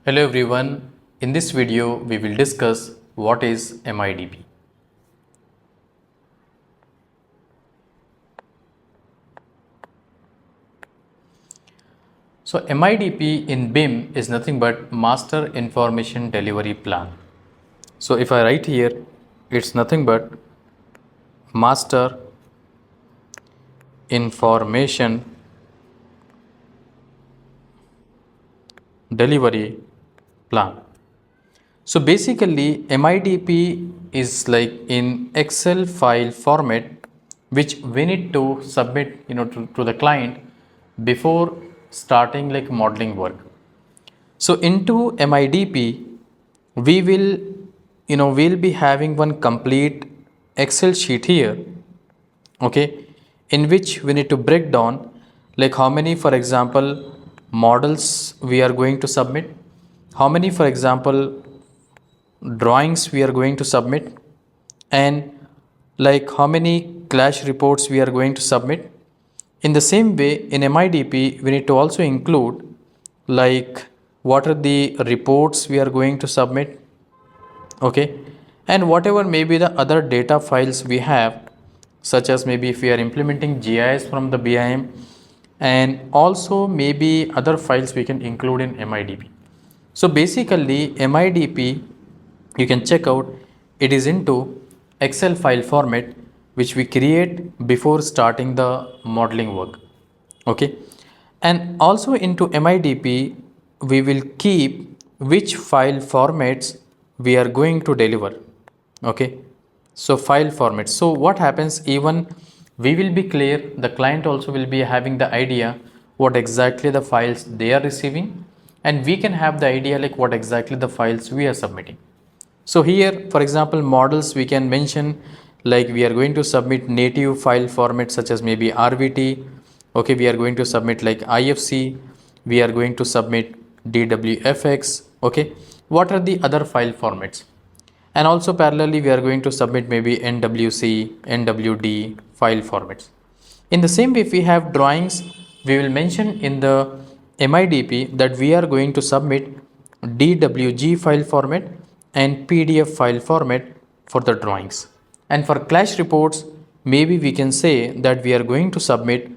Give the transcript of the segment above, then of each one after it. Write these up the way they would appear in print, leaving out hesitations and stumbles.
Hello everyone, in this video we will discuss what is MIDP. So MIDP in BIM is nothing but Master Information Delivery Plan. So if I write here, it's nothing but Master Information Delivery Plan. So basically MIDP is like in Excel file format which we need to submit to the client before starting like modeling work. So into MIDP we will we'll be having one complete Excel sheet here, okay, in which we need to break down like how many, for example, models we are going to submit, how many, for example, drawings we are going to submit, and like how many clash reports we are going to submit. In the same way, in MIDP we need to also include like what are the reports we are going to submit, okay, and whatever maybe the other data files we have, such as maybe if we are implementing GIS from the BIM, and also maybe other files we can include in MIDP. So basically MIDP, you can check out, it is into Excel file format which we create before starting the modeling work, okay. And also into MIDP we will keep which file formats we are going to deliver, okay. So file formats, so what happens, even we will be clear, the client also will be having the idea what exactly the files they are receiving, and we can have the idea like what exactly the files we are submitting. So here, for example, models we can mention like we are going to submit native file formats such as maybe RVT, okay, we are going to submit like IFC, we are going to submit DWFX, okay. What are the other file formats? And also parallelly we are going to submit maybe NWC, NWD file formats. In the same way, if we have drawings, we will mention in the MIDP that we are going to submit DWG file format and PDF file format for the drawings. And for clash reports, maybe we can say that we are going to submit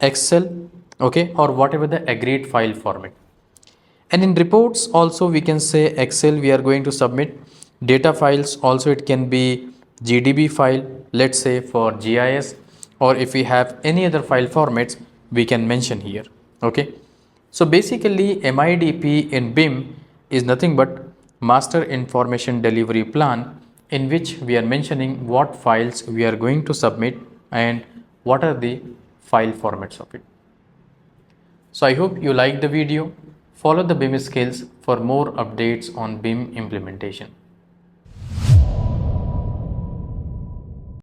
Excel, okay, or whatever the agreed file format. And in reports also we can say Excel we are going to submit, data files also it can be GDB file, let's say for GIS, or if we have any other file formats we can mention here, okay. So basically MIDP in BIM is nothing but Master Information Delivery Plan, in which we are mentioning what files we are going to submit and what are the file formats of it. So I hope you liked the video. Follow the BIM skills for more updates on BIM implementation.